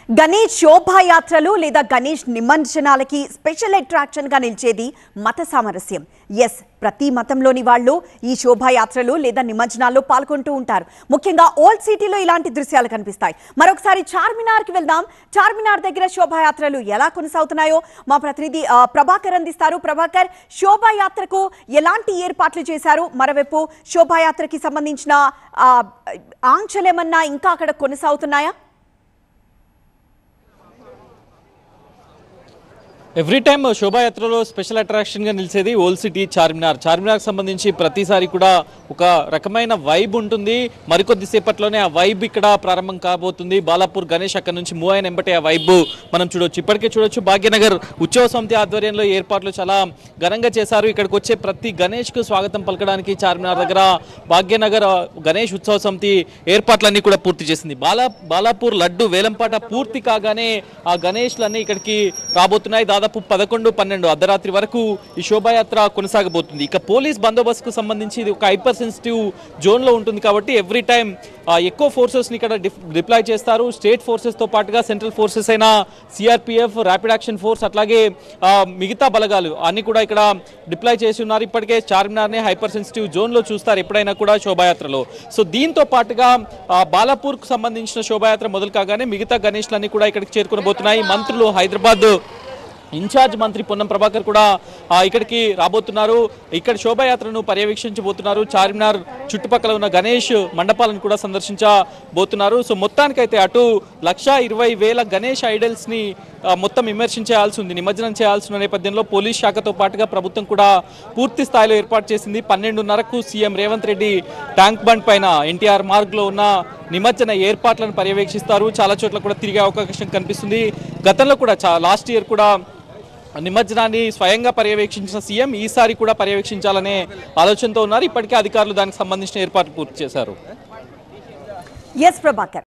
గణేష్ శోభాయాత్రలు లేదా Ganesh నిమజ్జనాలకి special attraction గా నిలిచేది మత సామరస్యం. ఎస్, ప్రతి మతంలోని వాళ్ళు ఈ శోభాయాత్రలు లేదా నిమజ్జనాల్లో పాల్గొంటూ ఉంటారు. ముఖ్యంగా ఓల్డ్ సిటీలో ఇలాంటి దృశ్యాలు కనిపిస్తాయి. మరొకసారి చార్మినార్ కి వెళ్దాం. చార్మినార్ దగ్గర శోభాయాత్రలు ఎలా కొనసాగుతున్నాయో మా ప్రతినిధి ప్రభాకర్ అందిస్తారు. ప్రభాకర్, శోభాయాత్రకు ఎలాంటి ఏర్పాట్లు చేశారు? మరోవైపు శోభాయాత్రకి సంబంధించిన ఆంక్షలేమన్నా ఇంకా అక్కడ కొనసాగుతున్నాయా? ఎవ్రీ టైమ్ శోభాయాత్రలో స్పెషల్ అట్రాక్షన్గా నిలిచేది ఓల్డ్ సిటీ చార్మినార్. చార్మినార్కి సంబంధించి ప్రతిసారి కూడా ఒక రకమైన వైబ్ ఉంటుంది. మరికొద్ది సేపట్లోనే ఆ వైబ్ ఇక్కడ ప్రారంభం కాబోతుంది. బాలాపూర్ గణేష్ అక్కడ నుంచి మూవ్ అయిన వెంబటే ఆ వైబ్ మనం చూడొచ్చు. ఇప్పటికే చూడొచ్చు, భాగ్యనగర్ ఉత్సవ సమితి ఆధ్వర్యంలో ఏర్పాట్లు చాలా ఘనంగా చేశారు. ఇక్కడికి వచ్చే ప్రతి గణేష్కు స్వాగతం పలకడానికి చార్మినార్ దగ్గర భాగ్యనగర్ గణేష్ ఉత్సవ సమితి ఏర్పాట్లన్నీ కూడా పూర్తి చేసింది. బాలాపూర్ లడ్డు వేలంపాట పూర్తి కాగానే ఆ గణేష్లన్నీ ఇక్కడికి రాబోతున్నాయి. దాదాపు 11-12 అర్ధరాత్రి వరకు ఈ శోభాయాత్ర కొనసాగబోతుంది. ఇక పోలీస్ బందోబస్తుకు సంబంధించి ఇది ఒక హైపర్ సెన్సిటివ్ జోన్లో ఉంటుంది కాబట్టి ఎవ్రీ టైం ఎక్కువ ఫోర్సెస్ని ఇక్కడ డిప్లాయ్ చేస్తారు. స్టేట్ ఫోర్సెస్తో పాటుగా సెంట్రల్ ఫోర్సెస్ అయిన సిఆర్పిఎఫ్, ర్యాపిడ్ యాక్షన్ ఫోర్స్, అట్లాగే మిగతా బలగాలు అన్ని కూడా ఇక్కడ డిప్లాయ్ చేసి ఉన్నారు. ఇప్పటికే చార్మినార్ని హైపర్ సెన్సిటివ్ జోన్లో చూస్తారు ఎప్పుడైనా కూడా శోభాయాత్రలో. సో దీంతో పాటుగా బాలాపూర్కు సంబంధించిన శోభాయాత్ర మొదలు కాగానే మిగతా గణేష్లన్నీ కూడా ఇక్కడికి చేరుకునబోతున్నాయి. మంత్రులు, హైదరాబాద్ ఇన్ఛార్జ్ మంత్రి పొన్నం ప్రభాకర్ కూడా ఇక్కడికి రాబోతున్నారు. ఇక్కడ శోభాయాత్రను పర్యవేక్షించబోతున్నారు. చార్మినార్ చుట్టుపక్కల ఉన్న గణేష్ మండపాలను కూడా సందర్శించబోతున్నారు. సో మొత్తానికైతే అటు 1,20,000 గణేష్ ఐడల్స్ని మొత్తం ఇమర్షన్ చేయాల్సి ఉంది, నిమజ్జనం చేయాల్సి ఉన్న నేపథ్యంలో పోలీస్ శాఖతో పాటుగా ప్రభుత్వం కూడా పూర్తి స్థాయిలో ఏర్పాటు చేసింది. 12:30కు CM Revanth Reddy tank bund పైన ఎన్టీఆర్ మార్గ్లో ఉన్న నిమజ్జన ఏర్పాట్లను పర్యవేక్షిస్తారు. చాలా చోట్ల కూడా తిరిగే అవకాశం కనిపిస్తుంది. గతంలో కూడా లాస్ట్ ఇయర్ కూడా నిమజ్జనాన్ని స్వయంగా పర్యవేక్షించిన సీఎం ఈసారి కూడా పర్యవేక్షించాలనే ఆలోచనతో ఉన్నారు. ఇప్పటికే అధికారులు దానికి సంబంధించిన ఏర్పాట్లు పూర్తి చేశారు. ఎస్ ప్రభాకర్.